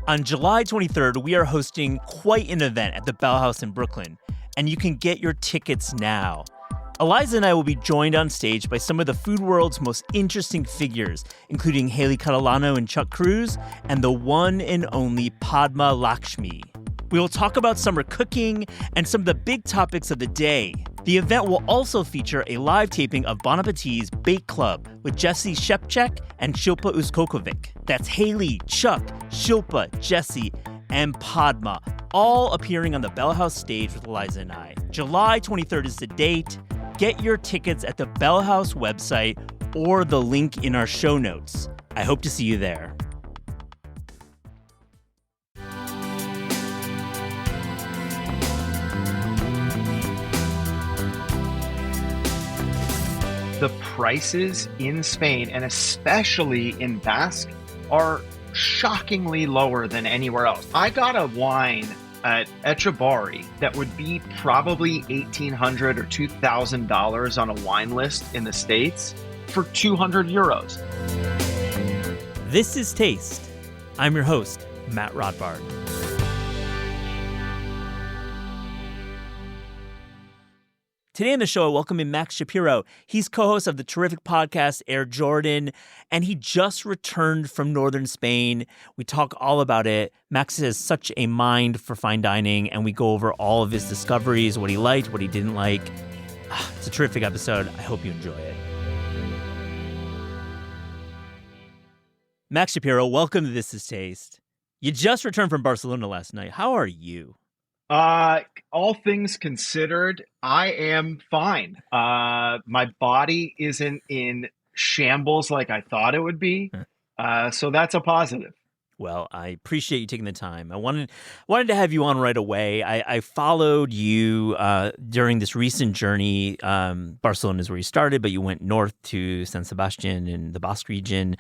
On July 23rd, we are hosting quite an event at the Bell House in Brooklyn, and you can get your tickets now. Eliza and I will be joined on stage by some of the food world's most interesting figures, including Haley Catalano and Chuck Cruz, and the one and only Padma Lakshmi. We will talk about summer cooking and some of the big topics of the day. The event will also feature a live taping of Bon Appetit's Bake Club with Jesse Shepchek and Shilpa Uskokovic. That's Haley, Chuck, Shilpa, Jesse, and Padma, all appearing on the Bell House stage with Eliza and I. July 23rd is the date. Get your tickets at the Bell House website or the link in our show notes. I hope to see you there. The prices in Spain, and especially in Basque, are shockingly lower than anywhere else. I got a wine at Echevarri that would be probably $1,800 or $2,000 on a wine list in the States for 200 euros. This is Taste. I'm your host, Matt Rodbard. Today on the show, I welcome in Max Shapiro. He's co-host of the terrific podcast Air Jordan, and he just returned from northern Spain. We talk all about it. Max has such a mind for fine dining, and we go over all of his discoveries, what he liked, what he didn't like. It's a terrific episode. I hope you enjoy it. Max Shapiro, welcome to This Is Taste. You just returned from Barcelona last night. How are you? All things considered, I am fine. My body isn't in shambles like I thought it would be. So that's a positive. Well, I appreciate you taking the time. I wanted to have you on right away. I followed you during this recent journey. Barcelona is where you started, but you went north to San Sebastian in the Basque region.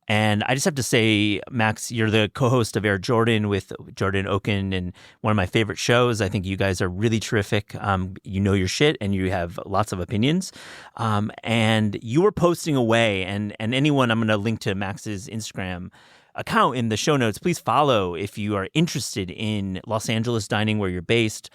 And I just have to say, Max, you're the co-host of Air Jordan with Jordan Oken, and one of my favorite shows. I think you guys are really terrific. You know your shit, and you have lots of opinions. And you were posting away, and anyone, I'm going to link to Max's Instagram account in the show notes. Please follow if you are interested in Los Angeles dining, where you're based,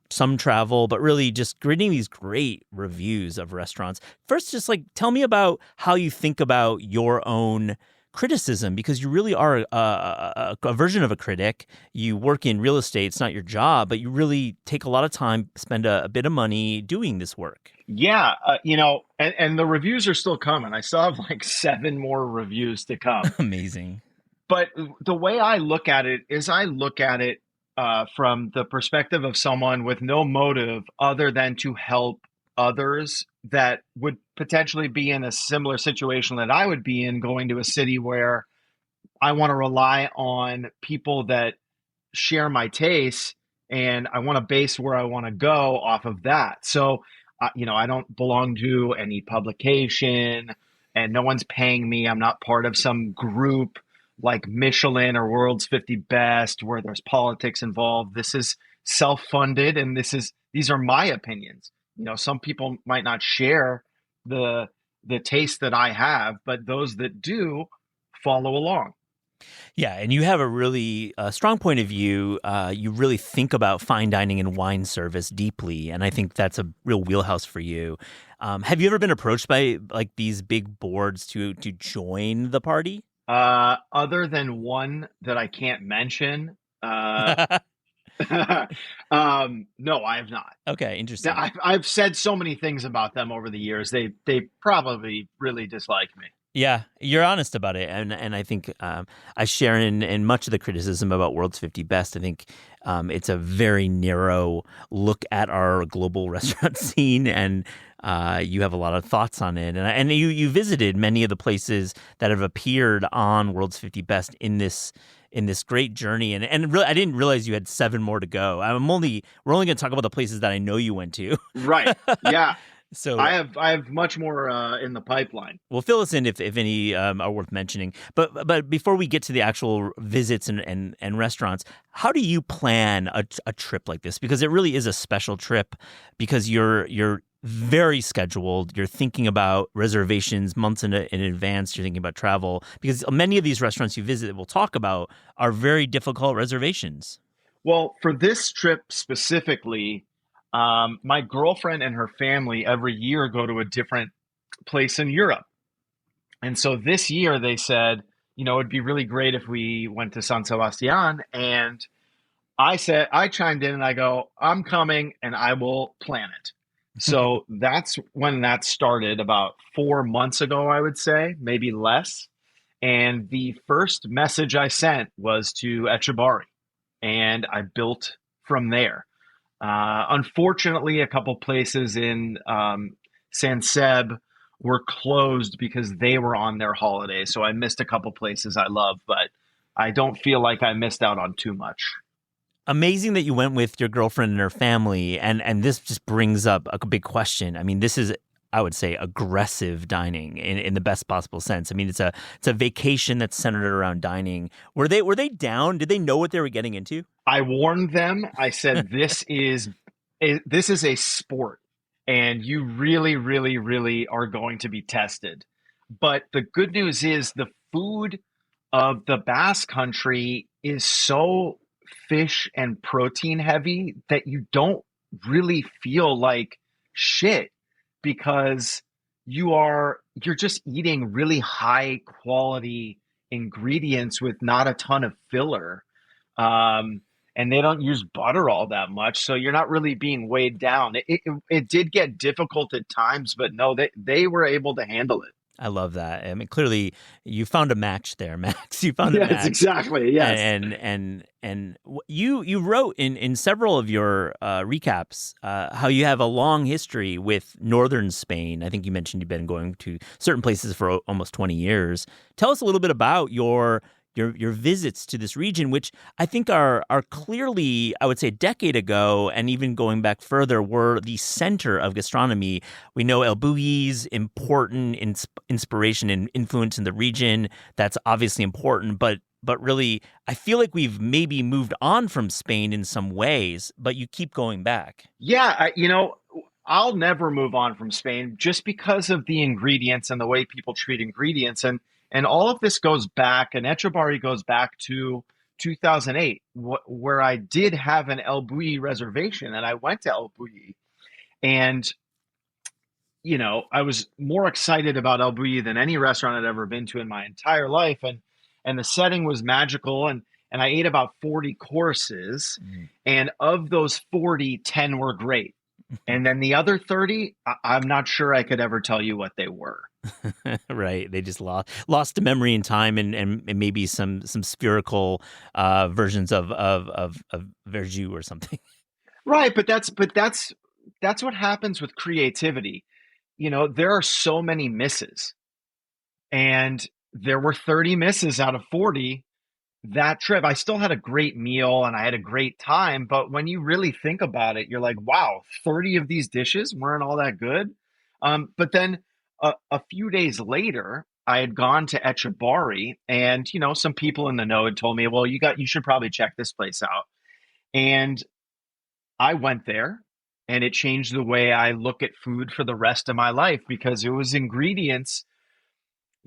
some travel, but really just reading these great reviews of restaurants. First, just tell me about how you think about your own criticism, because you really are a version of a critic. You work in real estate. It's not your job, but you really take a lot of time, spend a bit of money doing this work. Yeah. And the reviews are still coming. I still have 7 more reviews to come. Amazing. But the way I look at it is from the perspective of someone with no motive other than to help others that would potentially be in a similar situation that I would be in, going to a city where I want to rely on people that share my tastes, and I want to base where I want to go off of that. So, I don't belong to any publication, and no one's paying me. I'm not part of some group like Michelin or World's 50 Best where there's politics involved. This is self-funded, and these are my opinions. Some people might not share the taste that I have, but those that do follow along. Yeah, and you have a really strong point of view. You really think about fine dining and wine service deeply, and I think that's a real wheelhouse for you. Have you ever been approached by these big boards to join the party? Other than one that I can't mention, no, I have not. Okay, interesting. I've said so many things about them over the years. They probably really dislike me. Yeah, you're honest about it, and I think I share in much of the criticism about World's 50 Best. I think it's a very narrow look at our global restaurant scene, and you have a lot of thoughts on it. And you visited many of the places that have appeared on World's 50 Best in this great journey, and really, I didn't realize you had 7 more to go. We're only going to talk about the places that I know you went to. Right. Yeah. So I have much more in the pipeline. Well, fill us in if any are worth mentioning. But before we get to the actual visits and restaurants, how do you plan a trip like this? Because it really is a special trip, because you're very scheduled. You're thinking about reservations months in advance. You're thinking about travel because many of these restaurants you visit that we'll talk about are very difficult reservations. Well, for this trip specifically, my girlfriend and her family every year go to a different place in Europe. And so this year they said, it'd be really great if we went to San Sebastian. And I chimed in and I go, I'm coming and I will plan it. So that's when that started about 4 months ago, I would say, maybe less. And the first message I sent was to Etchebarri, and I built from there. Unfortunately, a couple places in San Seb were closed because they were on their holiday. So I missed a couple places I love, but I don't feel like I missed out on too much. Amazing that you went with your girlfriend and her family, and this just brings up a big question. I mean, this is, I would say, aggressive dining in the best possible sense. I mean, it's a vacation that's centered around dining. Were they down? Did they know what they were getting into? I warned them. I said, this is a sport, and you really, really, really are going to be tested. But the good news is the food of the Basque country is so fish and protein heavy that you don't really feel like shit because you're just eating really high quality ingredients with not a ton of filler. Um, and they don't use butter all that much, so you're not really being weighed down. It did get difficult at times, but no, they were able to handle it. I love that. I mean, clearly you found a match there, Max. You found a Yes, match, exactly. Yes. you wrote in several of your recaps how you have a long history with northern Spain. I think you mentioned you've been going to certain places for almost 20 years. Tell us a little bit about your visits to this region, which I think are clearly, I would say, a decade ago, and even going back further, were the center of gastronomy. We know El Bulli's important inspiration and influence in the region. That's obviously important, but really, I feel like we've maybe moved on from Spain in some ways, but you keep going back. Yeah, I'll never move on from Spain just because of the ingredients and the way people treat ingredients. And all of this goes back, and Echebarri goes back to 2008, where I did have an El Bulli reservation, and I went to El Bulli. And, I was more excited about El Bulli than any restaurant I'd ever been to in my entire life. And the setting was magical. And I ate about 40 courses. Mhm. And of those 40, 10 were great. And then the other 30, I'm not sure I could ever tell you what they were. Right. They just lost to memory and time and maybe some spherical versions of Verjus or something. Right, but that's what happens with creativity. There are so many misses, and there were 30 misses out of 40 that trip. I still had a great meal and I had a great time, but when you really think about it, you're like, wow, 30 of these dishes weren't all that good. But then a few days later, I had gone to Etchebarri, and some people in the know had told me, well, you should probably check this place out. And I went there, and it changed the way I look at food for the rest of my life because it was ingredients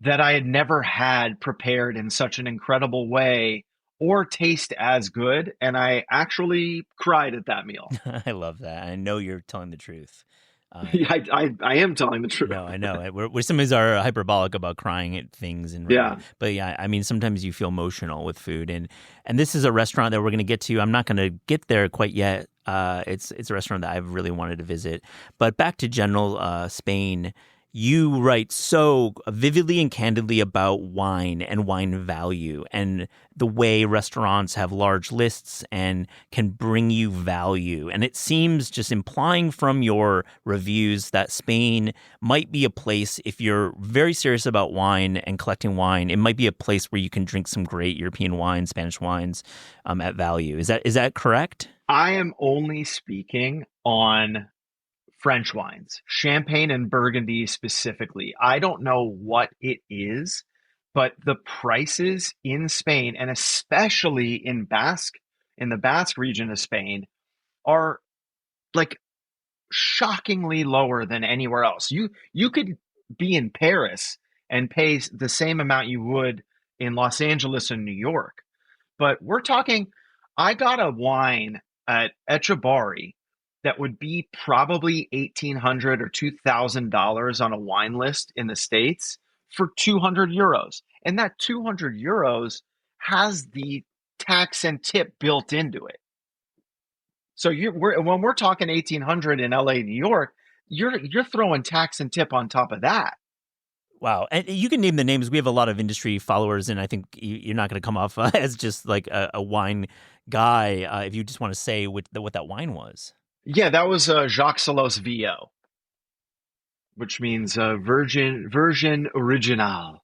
that I had never had prepared in such an incredible way or taste as good. And I actually cried at that meal. I love that. I know you're telling the truth. I am telling the truth. No, I know. We sometimes are hyperbolic about crying at things, Yeah. but yeah, I mean, sometimes you feel emotional with food, and this is a restaurant that we're going to get to. I'm not going to get there quite yet. It's a restaurant that I've really wanted to visit. But back to general Spain. You write so vividly and candidly about wine and wine value and the way restaurants have large lists and can bring you value. And it seems, just implying from your reviews, that Spain might be a place, if you're very serious about wine and collecting wine, it might be a place where you can drink some great European wines, Spanish wines, at value. Is that correct? I am only speaking on French wines, Champagne and Burgundy specifically. I don't know what it is, but the prices in Spain, and especially in the Basque region of Spain, are like shockingly lower than anywhere else. You could be in Paris and pay the same amount you would in Los Angeles and New York. But we're talking, I got a wine at Etchebarri that would be probably 1,800 or $2,000 on a wine list in the States for 200 euros. And that 200 euros has the tax and tip built into it. So when we're talking 1,800 in LA, New York, you're throwing tax and tip on top of that. Wow. And you can name the names. We have a lot of industry followers, and I think you're not going to come off as just like a wine guy if you just want to say what that wine was. Yeah, that was Jacques Salos VO, which means version original.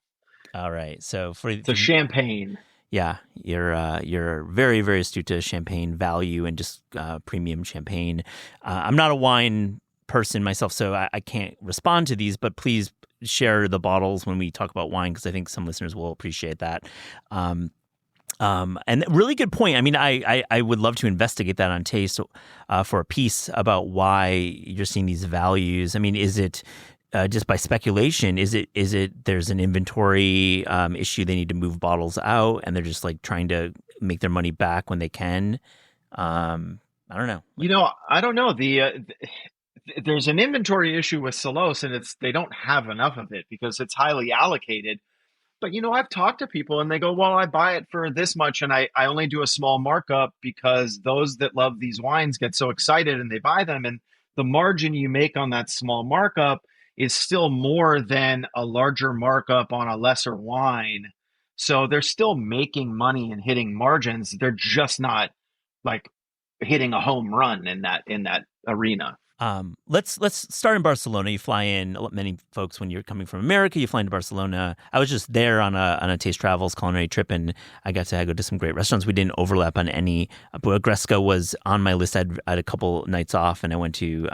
All right. So The champagne. yeah, you're very, very astute to champagne value and just premium champagne. I'm not a wine person myself, so I can't respond to these, but please share the bottles when we talk about wine, because I think some listeners will appreciate that. And really good point. I mean, I would love to investigate that on Taste for a piece about why you're seeing these values. I mean, is it just by speculation? Is it there's an inventory issue? They need to move bottles out, and they're just like trying to make their money back when they can. I don't know. I don't know. There's an inventory issue with Salos, and they don't have enough of it because it's highly allocated. But I've talked to people and they go, well, I buy it for this much and I only do a small markup because those that love these wines get so excited and they buy them. And the margin you make on that small markup is still more than a larger markup on a lesser wine. So they're still making money and hitting margins. They're just not like hitting a home run in that arena. Let's start in Barcelona. You fly in. Many folks, when you're coming from America, you fly into Barcelona. I was just there on a Taste Travels culinary trip, and I got to go to some great restaurants. We didn't overlap on any. But Gresca was on my list. I had a couple nights off, and I went to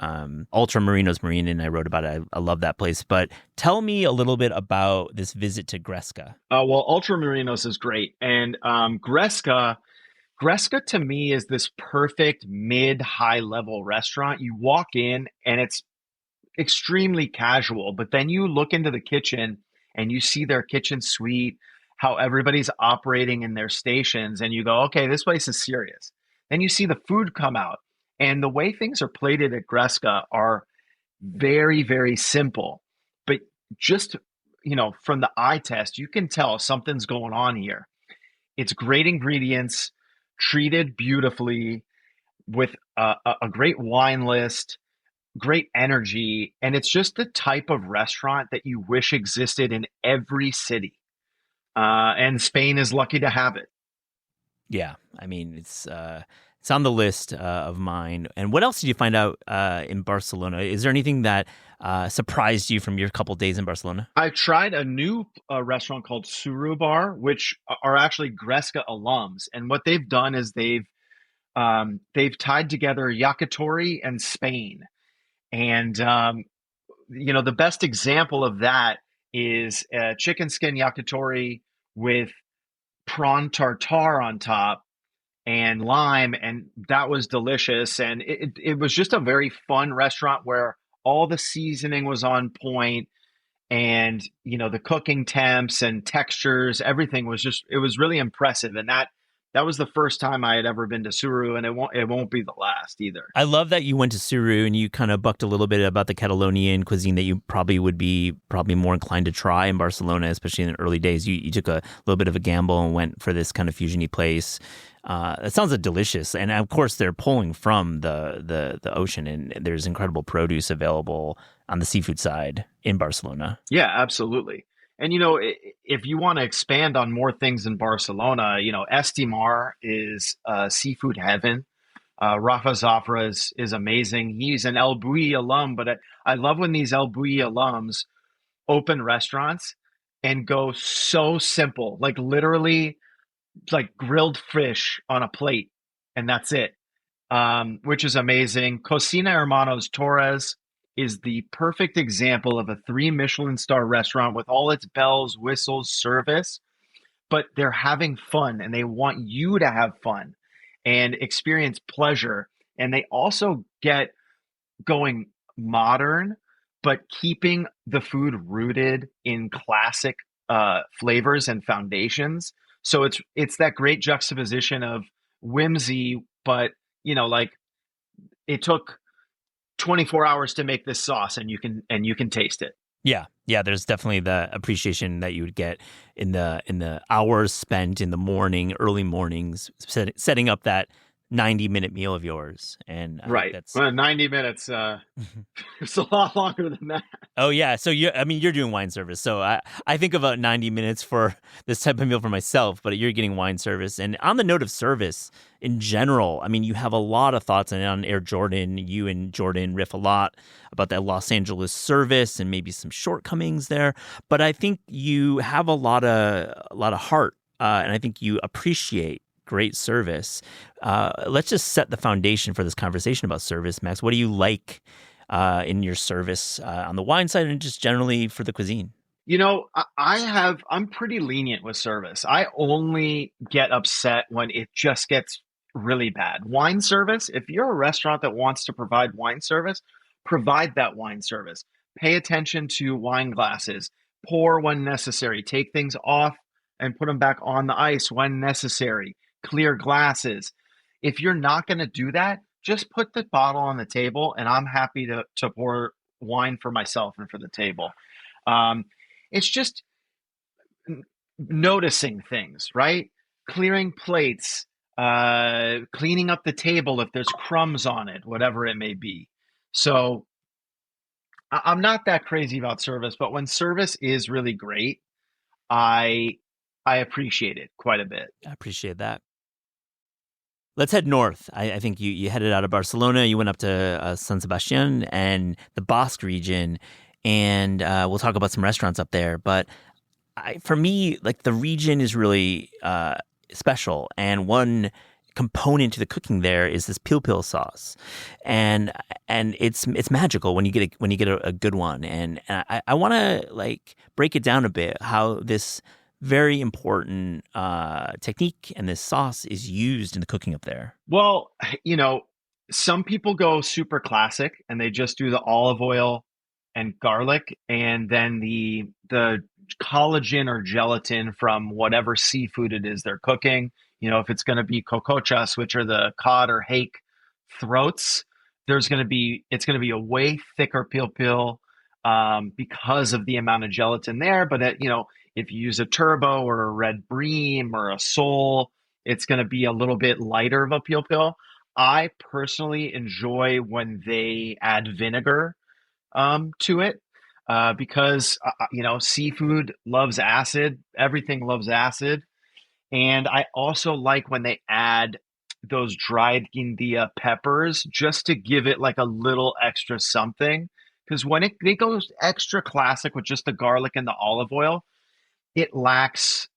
Ultramarinos Marine, and I wrote about it. I love that place. But tell me a little bit about this visit to Gresca. Well, Ultramarinos is great, and Gresca to me is this perfect mid-high level restaurant. You walk in and it's extremely casual, but then you look into the kitchen and you see their kitchen suite, how everybody's operating in their stations, and you go, okay, this place is serious. Then you see the food come out, and the way things are plated at Gresca are very, very simple. But just, from the eye test, you can tell something's going on here. It's great ingredients, treated beautifully with a great wine list, great energy, and it's just the type of restaurant that you wish existed in every city. And Spain is lucky to have it. Yeah, I mean it's on the list of mine. And what else did you find out in Barcelona? Is there anything that surprised you from your couple days in Barcelona? I tried a new restaurant called Suru Bar, which are actually Gresca alums, and what they've done is they've tied together yakitori and Spain. And the best example of that is chicken skin yakitori with prawn tartare on top and lime, and that was delicious. And it was just a very fun restaurant where all the seasoning was on point, and the cooking temps and textures, everything it was really impressive. And that was the first time I had ever been to Suru, and it won't be the last either. I love that you went to Suru and you kind of bucked a little bit about the Catalonian cuisine that you probably would be more inclined to try in Barcelona, especially in the early days. You took a little bit of a gamble and went for this kind of fusion-y place. It sounds delicious, and of course they're pulling from the ocean, and there's incredible produce available on the seafood side in Barcelona. Yeah, absolutely. And if you want to expand on more things in Barcelona, Estimar is seafood heaven. Rafa Zafra is amazing. He's an El Bulli alum, but I love when these El Bulli alums open restaurants and go so simple, like literally like grilled fish on a plate, and that's it, which is amazing. Cocina Hermanos Torres is the perfect example of a 3 Michelin star restaurant with all its bells, whistles, service, but they're having fun and they want you to have fun and experience pleasure. And they also get going modern, but keeping the food rooted in classic flavors and foundations. So it's that great juxtaposition of whimsy, but like it took 24 hours to make this sauce, and you can taste it. Yeah, yeah. There's definitely the appreciation that you would get in the hours spent in the morning, early mornings, setting up that 90-minute meal of yours, and I think Right. that's. Well, 90 minutes. It's a lot longer than that. Oh yeah, so I mean, you're doing wine service, so I think about 90 minutes for this type of meal for myself, but you're getting wine service. And on the note of service in general, I mean, you have a lot of thoughts on Air Jordan. You and Jordan riff a lot about that Los Angeles service and maybe some shortcomings there, but I think you have a lot of heart, and I think you appreciate great service. Let's just set the foundation for this conversation about service, Max. What do you like in your service on the wine side and just generally for the cuisine? I'm pretty lenient with service. I only get upset when it just gets really bad. Wine service, if you're a restaurant that wants to provide wine service, provide that wine service. Pay attention to wine glasses. Pour when necessary. Take things off and put them back on the ice when necessary. Clear glasses. If you're not going to do that, just put the bottle on the table, and I'm happy to pour wine for myself and for the table. Um, it's just noticing things, right? Clearing plates, cleaning up the table if there's crumbs on it, whatever it may be. So I'm not that crazy about service, but when service is really great, I I appreciate it quite a bit. I appreciate that. Let's head north. I think you headed out of Barcelona. You went up to San Sebastian and the Basque region, and we'll talk about some restaurants up there. But for me, like the region is really special, and one component to the cooking there is this pil sauce, and it's magical when you get a good one. And I want to like break it down a bit how this very important technique and this sauce is used in the cooking up there. Well, you know, some people go super classic and they just do the olive oil and garlic, and then the collagen or gelatin from whatever seafood it is they're cooking. If it's going to be cocochas, which are the cod or hake throats, it's going to be a way thicker pil because of the amount of gelatin there. But if you use a turbo or a red bream or a sole, it's going to be a little bit lighter of a pil. I personally enjoy when they add vinegar to it because seafood loves acid. Everything loves acid, and I also like when they add those dried guindilla peppers just to give it like a little extra something. Because when it goes extra classic with just the garlic and the olive oil, it lacks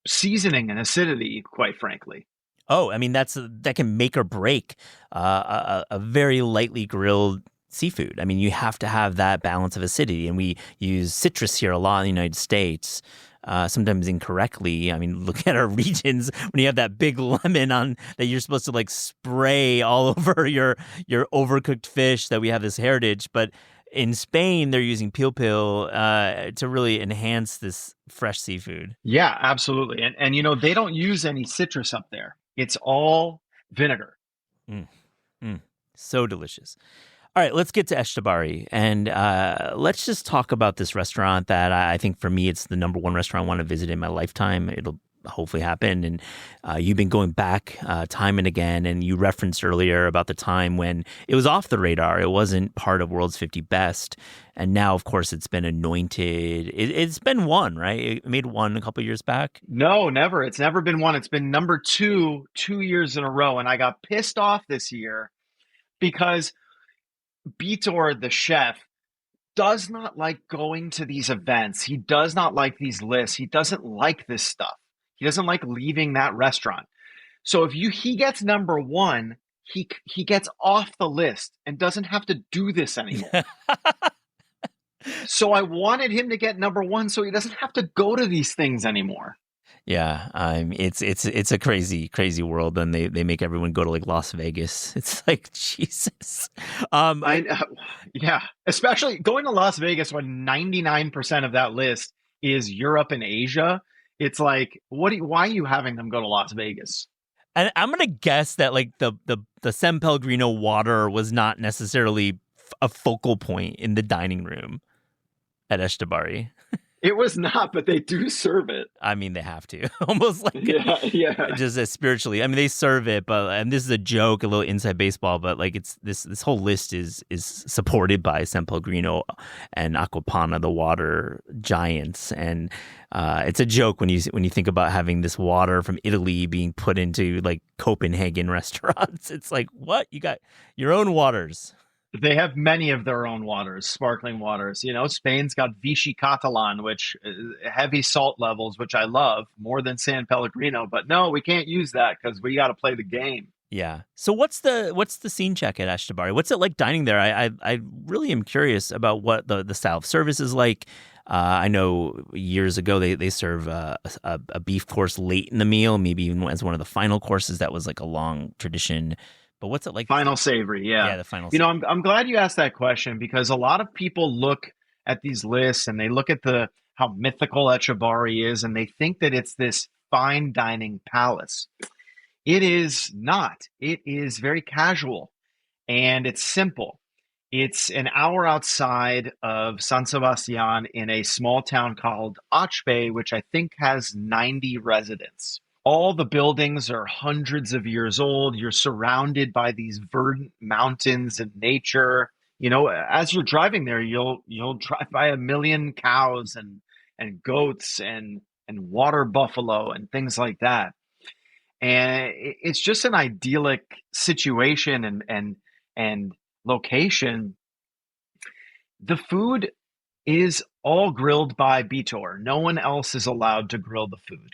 seasoning and acidity, quite frankly. Oh, I mean that can make or break a very lightly grilled seafood. I mean, you have to have that balance of acidity, and we use citrus here a lot in the United States. Sometimes incorrectly. I mean, look at our regions when you have that big lemon on that you're supposed to like spray all over your overcooked fish. That we have this heritage, but in Spain they're using pil to really enhance this fresh seafood. Yeah, absolutely. And they don't use any citrus up there. It's all vinegar. Mm, so delicious. All right, let's get to Eshtabari, and let's just talk about this restaurant that I think for me it's the number one restaurant I want to visit in my lifetime. It'll hopefully happen, and you've been going back time and again, and you referenced earlier about the time when it was off the radar. It wasn't part of World's 50 Best, and now, of course, it's been anointed. It's been one, right? It made one a couple years back. No, never. It's never been one. It's been number 2 years in a row, and I got pissed off this year because Vitor, the chef, does not like going to these events. He does not like these lists. He doesn't like this stuff. He doesn't like leaving that restaurant. So if he gets number one, he gets off the list and doesn't have to do this anymore. So I wanted him to get number one so he doesn't have to go to these things anymore. Yeah, it's a crazy world, and they make everyone go to like Las Vegas. It's like Jesus. I yeah, especially going to Las Vegas when 99% of that list is Europe and Asia. It's like, why are you having them go to Las Vegas? And I'm gonna guess that like the San Pellegrino water was not necessarily a focal point in the dining room at Eshtabari. It was not, but they do serve it. I mean, they have to almost like Yeah, yeah. just as spiritually. I mean, they serve it, but and this is a joke, a little inside baseball, but like it's this whole list is supported by San Pellegrino and Aquapana, the water giants, and it's a joke when you think about having this water from Italy being put into like Copenhagen restaurants. It's like, what, you got your own waters? They have many of their own waters, sparkling waters. You know, Spain's got Vichy Catalan, which heavy salt levels, which I love more than San Pellegrino. But no, we can't use that because we got to play the game. Yeah. So what's the scene check at Ashtabari? What's it like dining there? I really am curious about what the style of service is like. I know years ago they serve a beef course late in the meal, maybe even as one of the final courses. That was like a long tradition. But what's it like? Final savory, yeah. Yeah, the final. You know, I'm glad you asked that question because a lot of people look at these lists and they look at the how mythical Etchebarri is and they think that it's this fine dining palace. It is not. It is very casual and it's simple. It's an hour outside of San Sebastian in a small town called Achbe, which I think has 90 residents. All the buildings are hundreds of years old. You're surrounded by these verdant mountains and nature. You know, as you're driving there, you'll drive by a million cows and goats and water buffalo and things like that. And it's just an idyllic situation and location. The food is all grilled by Bitor. No one else is allowed to grill the food.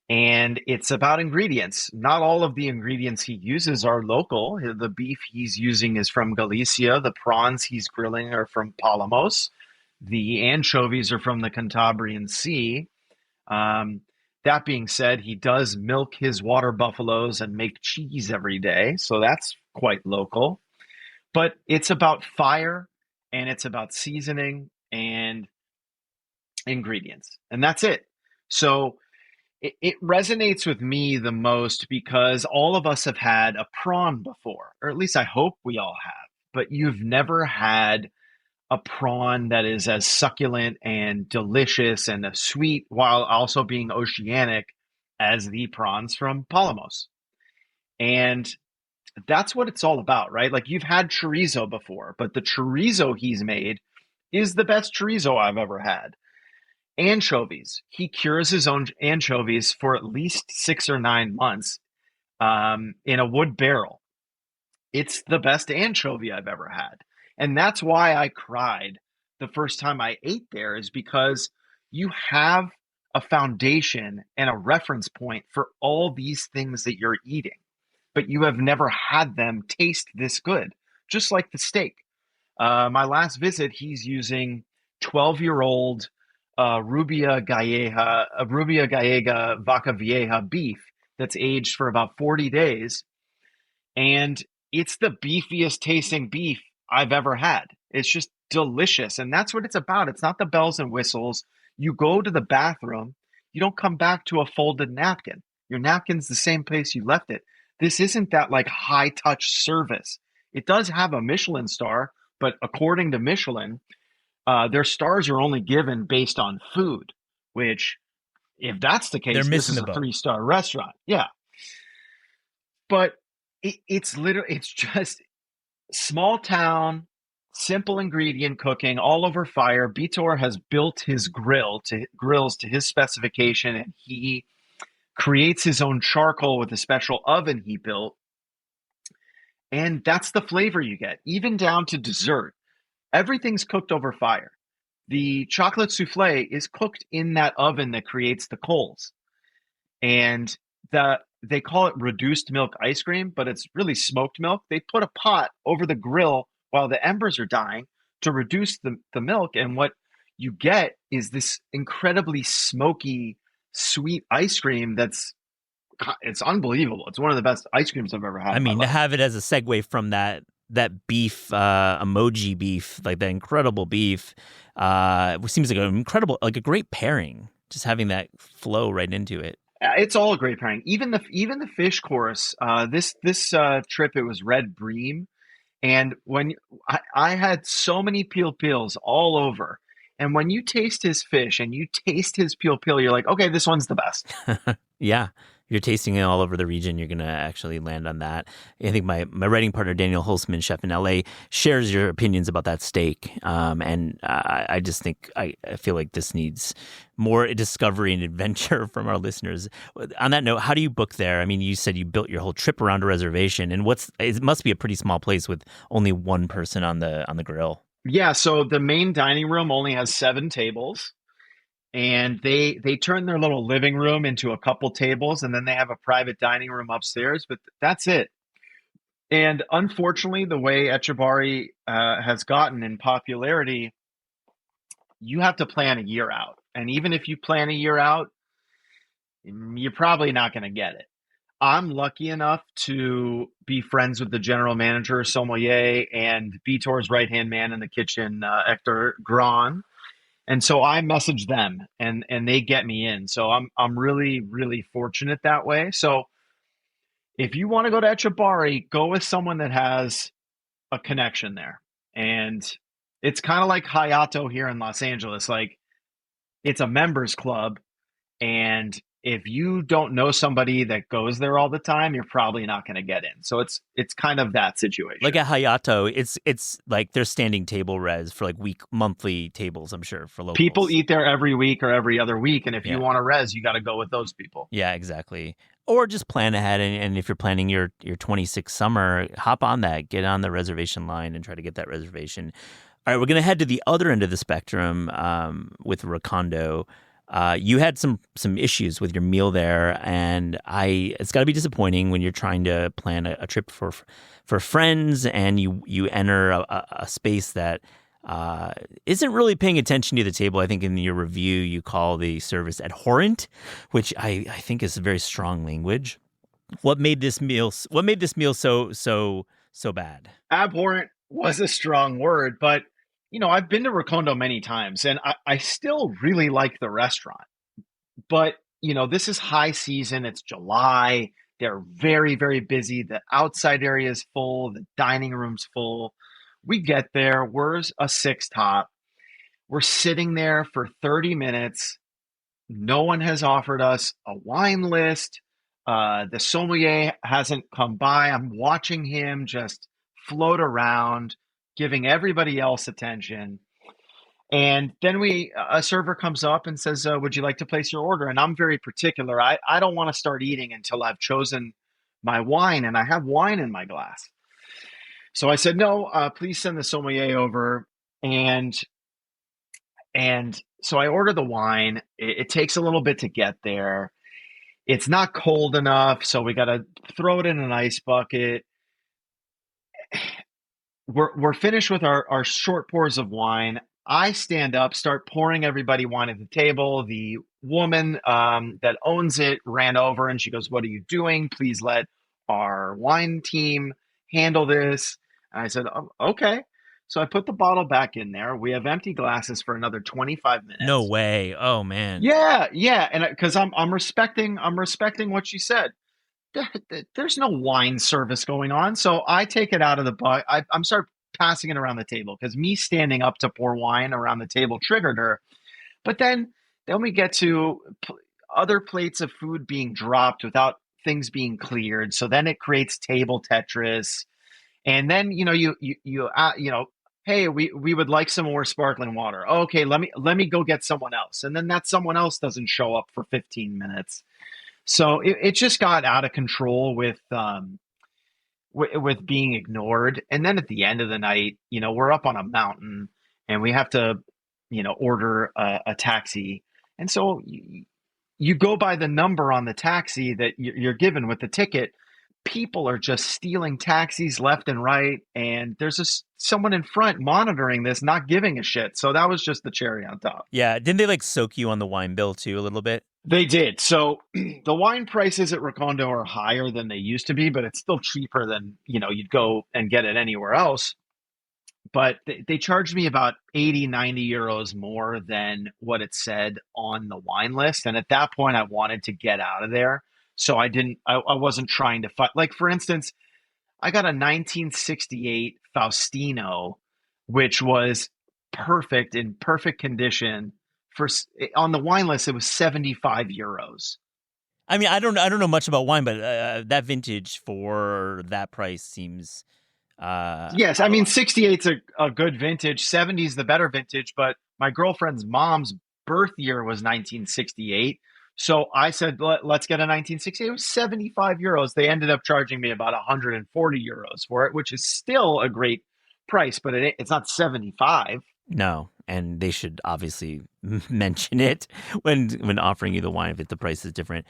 And it's about ingredients. Not all of the ingredients he uses are local. The beef he's using is from Galicia. The prawns he's grilling are from Palamos. The anchovies are from the Cantabrian Sea. Um, that being said, he does milk his water buffaloes and make cheese every day. So that's quite local. But it's about fire and it's about seasoning and ingredients. And that's it. So it resonates with me the most because all of us have had a prawn before, or at least I hope we all have, but you've never had a prawn that is as succulent and delicious and sweet while also being oceanic as the prawns from Palamos. And that's what it's all about, right? Like you've had chorizo before, but the chorizo he's made is the best chorizo I've ever had. Anchovies. He cures his own anchovies for at least 6 or 9 months in a wood barrel. It's the best anchovy I've ever had. And that's why I cried the first time I ate there, is because you have a foundation and a reference point for all these things that you're eating, but you have never had them taste this good, just like the steak. My last visit, he's using 12-year-old Rubia Gallega Vaca Vieja beef that's aged for about 40 days. And it's the beefiest tasting beef I've ever had. It's just delicious. And that's what it's about. It's not the bells and whistles. You go to the bathroom, you don't come back to a folded napkin. Your napkin's the same place you left it. This isn't that like high touch service. It does have a Michelin star, but according to Michelin, their stars are only given based on food, which, if that's the They're case, this missing is the a boat. 3-star restaurant. Yeah. But it's literally, it's just small town, simple ingredient cooking all over fire. Bitor has built his grills to his specification, and he creates his own charcoal with a special oven he built. And that's the flavor you get, even down to dessert. Everything's cooked over fire. The chocolate souffle is cooked in that oven that creates the coals. And they call it reduced milk ice cream, but it's really smoked milk. They put a pot over the grill while the embers are dying to reduce the milk. And what you get is this incredibly smoky, sweet ice cream it's unbelievable. It's one of the best ice creams I've ever had I in my mean, to life. have it as a segue from that beef, emoji beef, like the incredible beef, which seems like an incredible, like a great pairing. Just having that flow right into it. It's all a great pairing. Even the fish course. This trip it was red bream, and when I had so many peel peels all over, and when you taste his fish and you taste his peel peel, you're like, okay, this one's the best. Yeah. You're tasting it all over the region. You're going to actually land on that. I think my writing partner, Daniel Holzman, chef in LA, shares your opinions about that steak. And I just think I feel like this needs more discovery and adventure from our listeners. On that note, how do you book there? I mean, you said you built your whole trip around a reservation, and it must be a pretty small place with only one person on the grill. Yeah, so the main dining room only has 7 tables, and they turn their little living room into a couple tables, and then they have a private dining room upstairs. But that's it. And unfortunately, the way Etchebarri has gotten in popularity, you have to plan a year out. And even if you plan a year out, you're probably not going to get it. I'm lucky enough to be friends with the general manager, sommelier, and Vitor's right hand man in the kitchen, Hector Gran. And so I message them, and they get me in. So I'm really really fortunate that way. So if you want to go to Etchebarri, go with someone that has a connection there. And it's kind of like Hayato here in Los Angeles. Like, it's a members club, and if you don't know somebody that goes there all the time, you're probably not going to get in. So it's kind of that Like situation. at Hayato, it's like there's standing table res for like monthly tables, I'm sure, for People locals. eat there every week or every other week, and if you Yeah. want to res, you got to go with those people. Yeah, exactly. Or just plan ahead, and if you're planning your 26 summer, hop on that, get on the reservation line, and try to get that reservation. All right, we're gonna head to the other end of the spectrum with Recondo. You had some issues with your meal there, and it's got to be disappointing when you're trying to plan a trip for friends, and you enter a space that isn't really paying attention to the table. I think in your review you call the service abhorrent, which I think is a very strong language. What made this meal so bad? Abhorrent was a strong word, but I've been to Recondo many times, and I still really like the restaurant. But this is high season. It's July. They're very, very busy. The outside area is full. The dining room's full. We get there. We're a six top. We're sitting there for 30 minutes. No one has offered us a wine list. The sommelier hasn't come by. I'm watching him just float around, giving everybody else attention. And then a server comes up and says, "Would you like to place your order?" And I'm very particular. I don't want to start eating until I've chosen my wine, and I have wine in my glass. So I said, "No, please send the sommelier over." And so I order the wine. It takes a little bit to get there. It's not cold enough, so we got to throw it in an ice bucket. We're finished with our short pours of wine. I stand up, start pouring everybody wine at the table. The woman that owns it ran over and she goes, "What are you doing? Please let our wine team handle this." And I said, "Oh, okay." So I put the bottle back in there. We have empty glasses for another 25 No minutes. way. Oh man. Yeah, yeah, and because I'm respecting what she said. There's no wine service going on. So I take it out of the bucket. I'm start passing it around the table because me standing up to pour wine around the table triggered her. But then we get to other plates of food being dropped without things being cleared. So then it creates table Tetris. And then hey, we would like some more sparkling water. Okay, let me go get someone else. And then that someone else doesn't show up for 15 minutes. So it just got out of control with being ignored. And then at the end of the night, we're up on a mountain and we have to, order a taxi. And so you go by the number on the taxi that you're given with the ticket. People are just stealing taxis left and right. And there's someone in front monitoring this, not giving a shit. So that was just the cherry on top. Yeah. Didn't they like soak you on the wine bill too a little bit? They did. So the wine prices at Recondo are higher than they used to be, but it's still cheaper than, you'd go and get it anywhere else. But they charged me about 80, 90 euros more than what it said on the wine list. And at that point, I wanted to get out of there. So I wasn't trying to fight. Like, for instance, I got a 1968 Faustino, which was perfect in perfect condition. On the wine list, it was 75 euros. I mean, I don't know much about wine, but that vintage for that price seems Yes, I out of mean line. 68's a good vintage, 70's the better vintage, but my girlfriend's mom's birth year was 1968. So I said, let's get a 1968. It was 75 euros. They ended up charging me about 140 euros for it, which is still a great price, but it's not 75. No, and they should obviously mention it when offering you the wine if the price is different.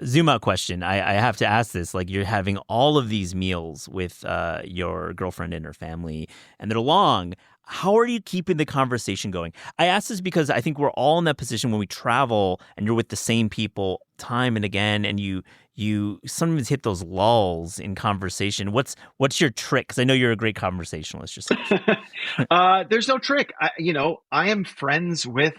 Zoom out question. I have to ask this. Like, you're having all of these meals with your girlfriend and her family, and they're long. How are you keeping the conversation going? I ask this because I think we're all in that position when we travel and you're with the same people time and again, and you sometimes hit those lulls in conversation. What's your trick? Because I know you're a great conversationalist yourself. There's no trick. I am friends with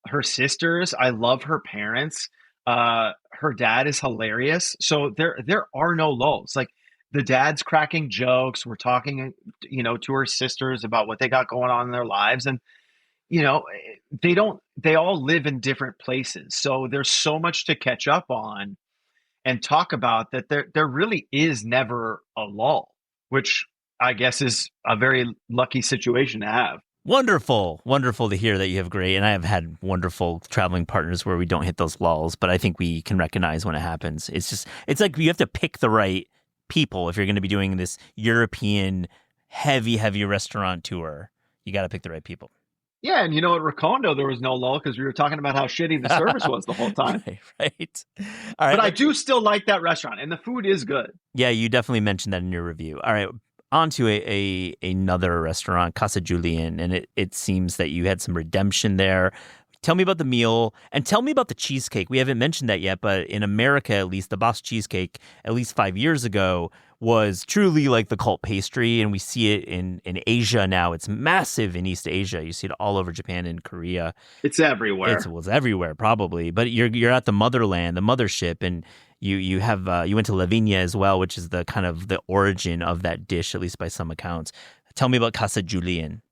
her sisters. I love her parents. Her dad is hilarious. So there are no lulls. Like, the dad's cracking jokes. We're talking, to her sisters about what they got going on in their lives. And, you know, they all live in different places. So there's so much to catch up on and talk about that there really is never a lull, which I guess is a very lucky situation to have. Wonderful. Wonderful to hear that you have great. And I have had wonderful traveling partners where we don't hit those lulls, but I think we can recognize when it happens. It's like you have to pick the right people if you're going to be doing this European heavy restaurant tour. You got to pick the right people. Yeah, and at Recondo there was no lull because we were talking about how shitty the service was the whole time. Right. All But right. I do still like that restaurant, and the food is good. Yeah, you definitely mentioned that in your review. All right. On to another restaurant, Casa Julian, and it seems that you had some redemption there. Tell me about the meal and tell me about the cheesecake. We haven't mentioned that yet, but in America, at least, the Basque cheesecake, at least 5 years ago, was truly like the cult pastry, and we see it in Asia now. It's massive in East Asia. You see it all over Japan and Korea. It's everywhere. It's everywhere probably, but you're at the motherland, the mothership, and you have you went to La Vigna as well, which is the kind of the origin of that dish, at least by some accounts. Tell me about Casa Julian.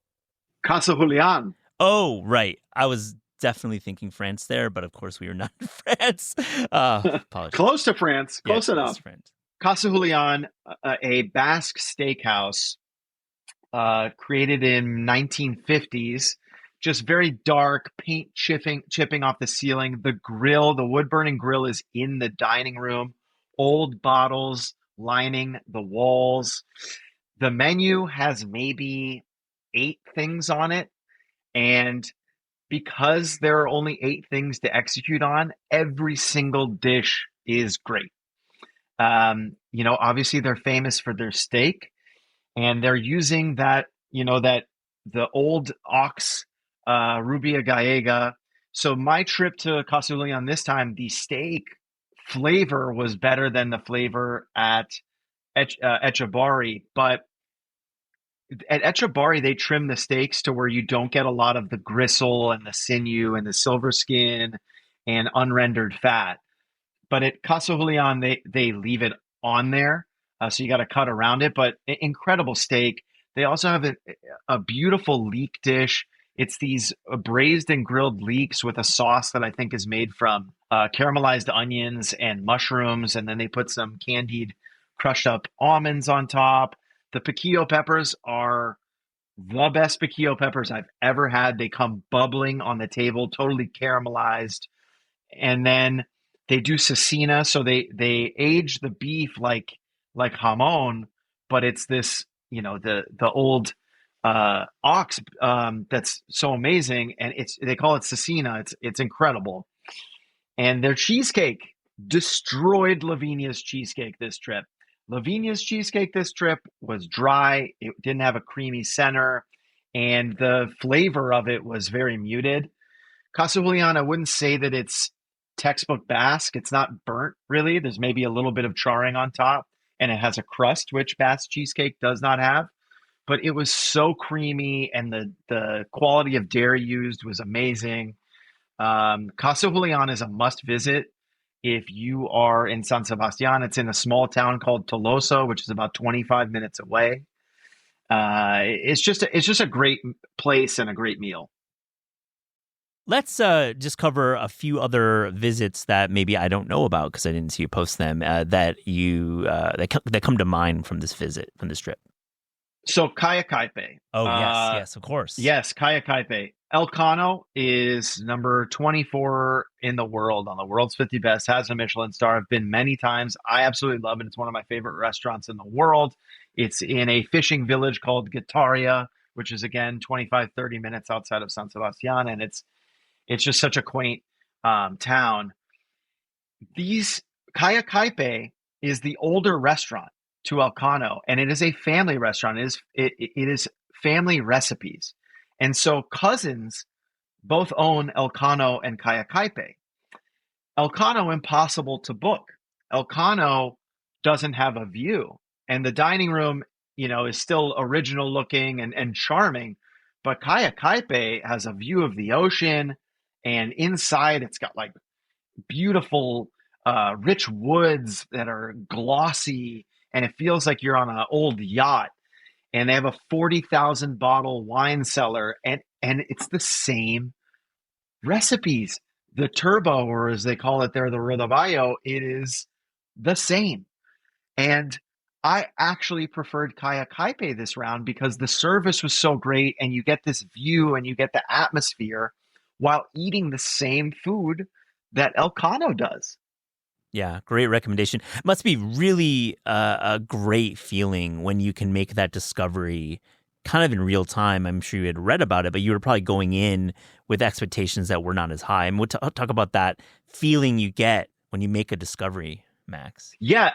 Casa Julian. Oh, right. I was definitely thinking France there, but of course we were not in France. Apologies. Close to France. Yeah, Close enough. France. Casa Julian, a Basque steakhouse created in 1950s. Just very dark, paint chipping off the ceiling. The wood burning grill is in the dining room. Old bottles lining the walls. The menu has maybe 8 things on it, and because there are only 8 things to execute on, every single dish is great. Obviously they're famous for their steak, and they're using that the old ox, Rubia Gallega. So my trip to Casa Julian this time, the steak flavor was better than the flavor at Echabari, but at Echabari they trim the steaks to where you don't get a lot of the gristle and the sinew and the silver skin and unrendered fat. But at Casa Julian, they leave it on there, so you got to cut around it. But incredible steak. They also have a beautiful leek dish. It's these braised and grilled leeks with a sauce that I think is made from caramelized onions and mushrooms, and then they put some candied crushed up almonds on top. The piquillo peppers are the best piquillo peppers I've ever had. They come bubbling on the table, totally caramelized, and then they do cecina, so they age the beef like jamon, but it's this the old ox that's so amazing, and they call it cecina. It's incredible, and their cheesecake destroyed Lavinia's cheesecake this trip. Lavinia's cheesecake this trip was dry. It didn't have a creamy center, and the flavor of it was very muted. Casa Juliana, I wouldn't say that it's textbook Basque. It's not burnt really. There's maybe a little bit of charring on top, and it has a crust, which Basque cheesecake does not have. But it was so creamy, and the quality of dairy used was amazing. Casa Julian is a must visit if you are in San Sebastian. It's in a small town called Tolosa, which is about 25 minutes away. It's just a great place and a great meal. Let's just cover a few other visits that maybe I don't know about because I didn't see you post them that come to mind from this visit, from this trip. So Kaya Kaipe. Oh, yes, of course. Yes, Kaya Kaipe. Elcano is number 24 in the world on the world's 50 best, has a Michelin star. I've been many times. I absolutely love it. It's one of my favorite restaurants in the world. It's in a fishing village called Guitarria, which is again 25, 30 minutes outside of San Sebastian. And it's just such a quaint town. These Kaya Kaipe is the older restaurant to Elcano, and it is a family restaurant. It is family recipes. And so cousins both own Elcano and Kaya Kaipe. Elcano, impossible to book. Elcano doesn't have a view. And the dining room, is still original looking and charming. But Kaya Kaipe has a view of the ocean. And inside, it's got like beautiful, rich woods that are glossy. And it feels like you're on an old yacht. And they have a 40,000 bottle wine cellar, and it's the same recipes. The turbo, or as they call it there, the rodaballo, it is the same. And I actually preferred Kaya Kaipe this round because the service was so great, and you get this view and you get the atmosphere while eating the same food that Elcano does. Yeah, great recommendation. Must be really a great feeling when you can make that discovery kind of in real time. I'm sure you had read about it, but you were probably going in with expectations that were not as high. And we'll talk about that feeling you get when you make a discovery, Max. Yeah,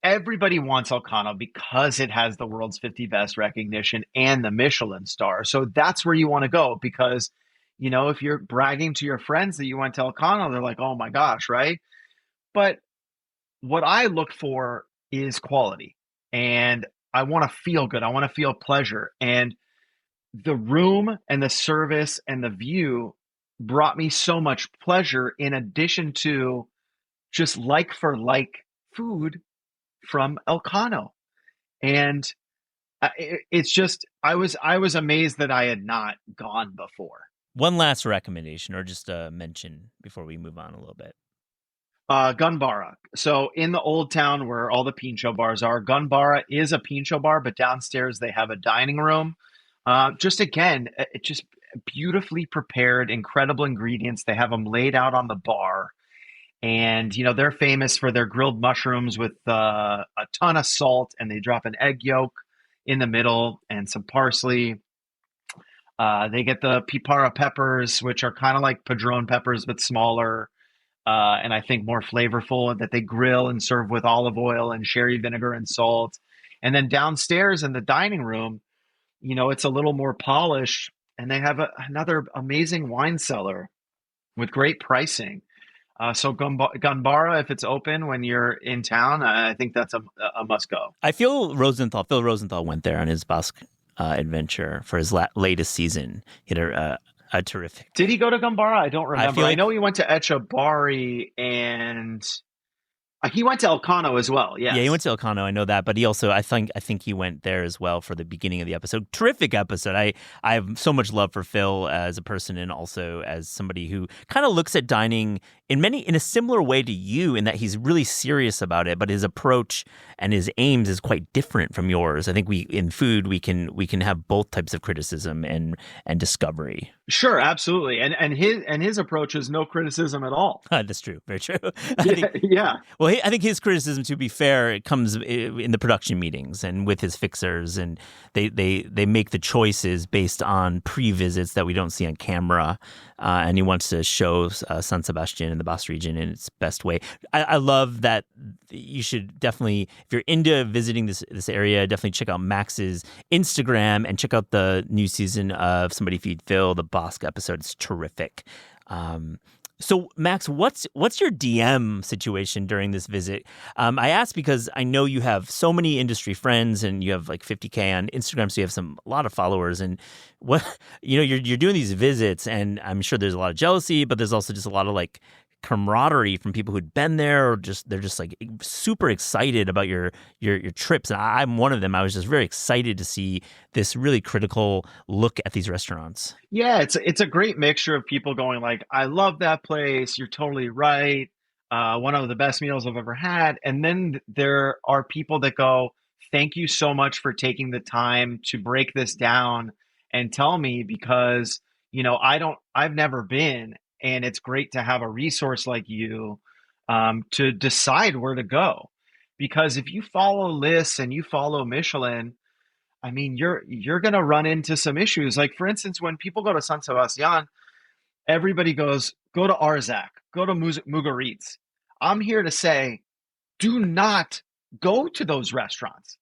everybody wants Elcano because it has the world's 50 best recognition and the Michelin star. So that's where you want to go because, if you're bragging to your friends that you went to Elcano, they're like, oh my gosh, right? But what I look for is quality, and I want to feel good. I want to feel pleasure. And the room and the service and the view brought me so much pleasure in addition to just like for like food from Elcano. And it's just, I was amazed that I had not gone before. One last recommendation or just a mention before we move on a little bit. Gunbara. So in the old town where all the pincho bars are, Gunbara is a pincho bar, but downstairs they have a dining room. Just again, it just beautifully prepared, incredible ingredients. They have them laid out on the bar. And, they're famous for their grilled mushrooms with a ton of salt, and they drop an egg yolk in the middle and some parsley. They get the pipara peppers, which are kind of like padron peppers, but smaller. And I think more flavorful, that they grill and serve with olive oil and sherry vinegar and salt. And then downstairs in the dining room, it's a little more polished, and they have another amazing wine cellar with great pricing. So Gunbara, if it's open when you're in town, I think that's a must go. Phil Rosenthal went there on his Basque adventure for his latest season. He had a terrific. Did he go to Gunbara? I don't remember. I know he went to Echabari, and he went to Elcano as well. Yes. Yeah, he went to Elcano. I know that, but he also, I think he went there as well for the beginning of the episode. Terrific episode. I have so much love for Phil as a person and also as somebody who kind of looks at dining in a similar way to you, in that he's really serious about it, but his approach and his aims is quite different from yours. I think in food we can have both types of criticism and discovery. Sure, absolutely, and his approach is no criticism at all. That's true, very true. Yeah. Well, I think his criticism, to be fair, it comes in the production meetings and with his fixers, and they make the choices based on pre-visits that we don't see on camera, and he wants to show San Sebastian and the Basque region in its best way. I love that. You should definitely, if you're into visiting this area, definitely check out Max's Instagram and check out the new season of Somebody Feed Phil, the Basque episode. It's terrific. So, Max, what's your DM situation during this visit? I asked because I know you have so many industry friends, and you have like 50K on Instagram, so you have a lot of followers. And what you're doing these visits, and I'm sure there's a lot of jealousy, but there's also just a lot of like camaraderie from people who'd been there, or just they're just like super excited about your trips. And I'm one of them. I was just very excited to see this really critical look at these restaurants. Yeah, it's a great mixture of people going like, "I love that place. You're totally right. One of the best meals I've ever had." And then there are people that go, "Thank you so much for taking the time to break this down and tell me because, I've never been, and it's great to have a resource like you to decide where to go." Because if you follow lists and you follow Michelin, I mean, you're going to run into some issues. Like for instance, when people go to San Sebastian, everybody goes, "Go to Arzak, go to Mugaritz." I'm here to say, do not go to those restaurants.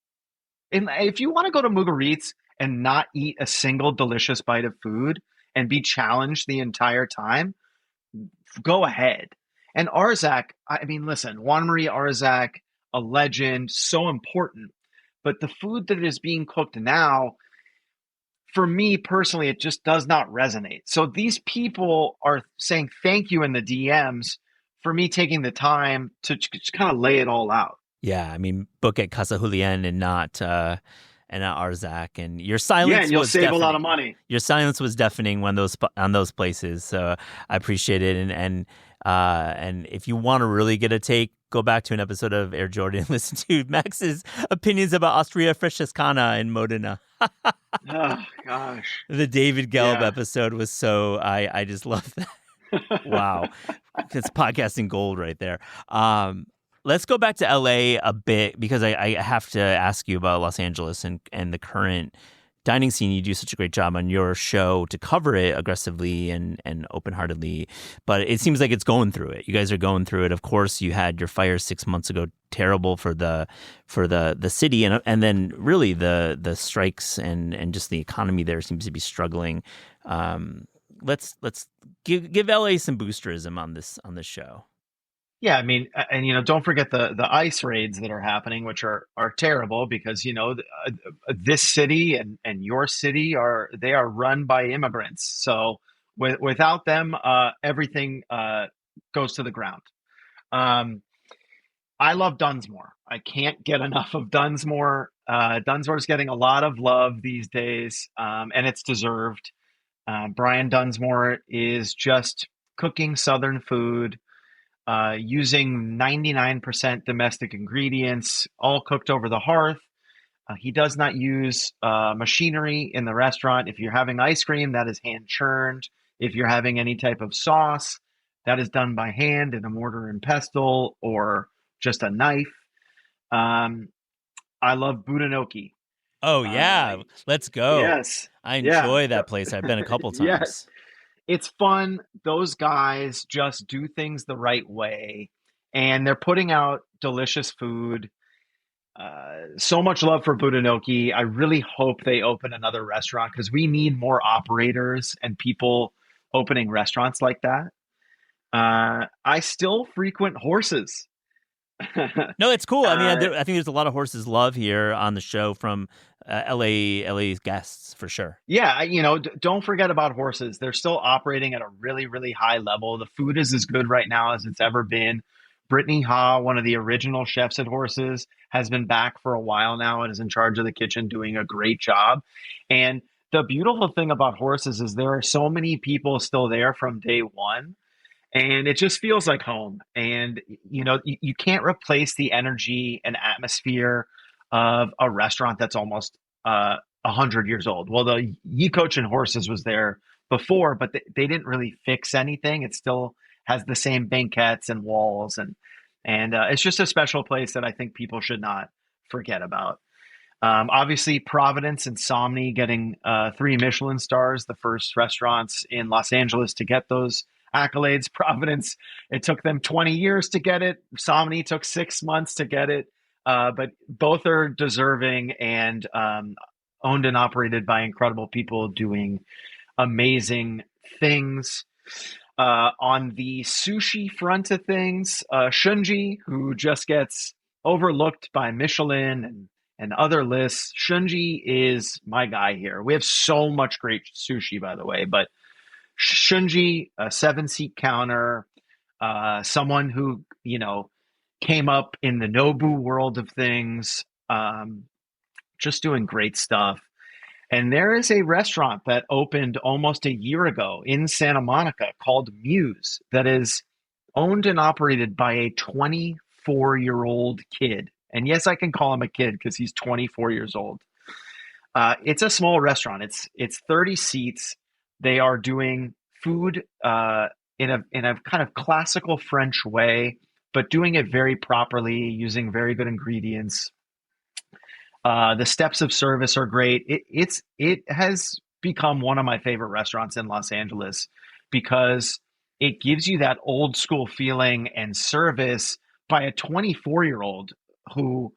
And if you want to go to Mugaritz and not eat a single delicious bite of food and be challenged the entire time, go ahead. And Arzak, I mean, listen, Juan Maria Arzak, a legend, so important. But the food that is being cooked now, for me personally, it just does not resonate. So these people are saying thank you in the DMs for me taking the time to just kind of lay it all out. Yeah, I mean, book at Casa Julian and not Arzak. And your Yeah, silence and you'll was save a lot of deafening. money. Your silence was deafening when those on those places. So I appreciate it. And if you want to really get a take, go back to an episode of Air Jordan and listen to Max's opinions about Austria Francescana in Modena. Oh gosh. The David Gelb Yeah. episode was so I just love that. Wow. It's podcasting gold right there. Let's go back to LA a bit because I have to ask you about Los Angeles and the current dining scene. You do such a great job on your show to cover it aggressively and open-heartedly, but it seems like it's going through it. You guys are going through it. Of course, you had your fire 6 months ago, terrible for the city, and then really the strikes and just the economy there seems to be struggling. Let's give LA some boosterism on this show. Yeah, I mean, and don't forget the ICE raids that are happening, which are terrible because this city and your city are run by immigrants. So without them, everything goes to the ground. Um, I love Dunsmore. I can't get enough of Dunsmore. Dunsmore's getting a lot of love these days, and it's deserved. Brian Dunsmore is just cooking Southern food using 99% domestic ingredients, all cooked over the hearth. He does not use machinery in the restaurant. If you're having ice cream, that is hand churned. If you're having any type of sauce, that is done by hand in a mortar and pestle or just a knife. I love Budenoki. Oh Uh, yeah, let's go. yes, I yeah, enjoy that place. I've been a couple yes. times. It's fun. Those guys just do things the right way, and they're putting out delicious food. So much love for Budenoki. I really hope they open another restaurant because we need more operators and people opening restaurants like that. I still frequent horses. No, it's cool. I mean, uh, I think there's a lot of horses love here on the show from LA's guests for sure. yeah, don't forget about horses. They're still operating at a really, really high level. The food is as good right now as it's ever been. Brittany Ha, one of the original chefs at Horses, has been back for a while now and is in charge of the kitchen, doing a great job. And the beautiful thing about Horses is there are so many people still there from day one, and it just feels like home. And you can't replace the energy and atmosphere of a restaurant that's almost 100 years old. Well, the Ye Coach and Horses was there before, but they didn't really fix anything. It still has the same banquettes and walls, and it's just a special place that I think people should not forget about. Obviously, Providence and Somni getting 3 Michelin stars, the first restaurants in Los Angeles to get those accolades. Providence, it took them 20 years to get it. Somni took 6 months to get it. But both are deserving and owned and operated by incredible people doing amazing things. On the sushi front of things, Shunji, who just gets overlooked by Michelin and other lists. Shunji is my guy here. We have so much great sushi, by the way, but Shunji, a 7-seat counter, someone who, came up in the Nobu world of things, just doing great stuff. And there is a restaurant that opened almost a year ago in Santa Monica called Muse that is owned and operated by a 24-year-old kid. And yes, I can call him a kid because he's 24 years old. It's a small restaurant. It's 30 seats. They are doing food in a kind of classical French way, but doing it very properly, using very good ingredients. The steps of service are great. It has become one of my favorite restaurants in Los Angeles because it gives you that old school feeling and service by a 24-year-old who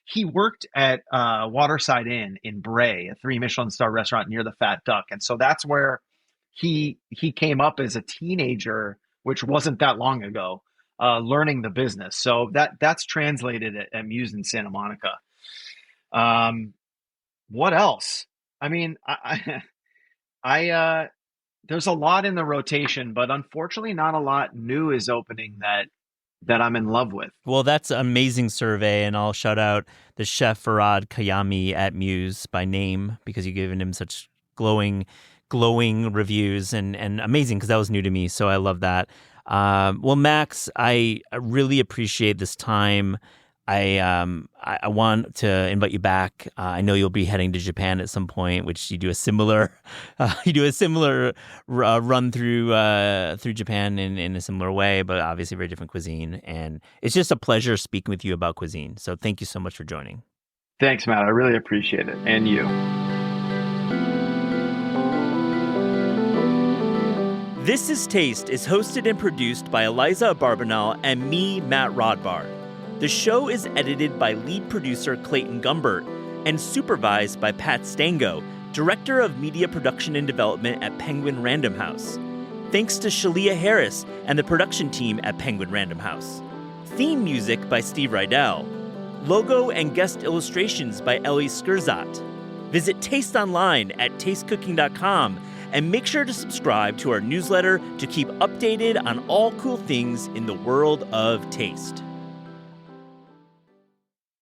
he worked at Waterside Inn in Bray, a 3 Michelin star restaurant near the Fat Duck. And so that's where he came up as a teenager, which wasn't that long ago, learning the business. So that's translated at Muse in Santa Monica. What else? I mean, I there's a lot in the rotation, but unfortunately not a lot new is opening that I'm in love with. Well, that's an amazing survey, and I'll shout out the chef Farad Kayami at Muse by name because you've given him such glowing reviews and amazing because that was new to me, so I love that. Well, Max, I really appreciate this time. I want to invite you back. I know you'll be heading to Japan at some point, which you do a similar run through Japan in a similar way, but obviously very different cuisine. And it's just a pleasure speaking with you about cuisine. So thank you so much for joining. Thanks, Matt. I really appreciate it, and you. This is Taste is hosted and produced by Eliza Barbanel and me, Matt Rodbard. The show is edited by lead producer Clayton Gumbert and supervised by Pat Stango, Director of Media Production and Development at Penguin Random House. Thanks to Shalia Harris and the production team at Penguin Random House. Theme music by Steve Rydell. Logo and guest illustrations by Ellie Skurzat. Visit Taste online at tastecooking.com and make sure to subscribe to our newsletter to keep updated on all cool things in the world of taste.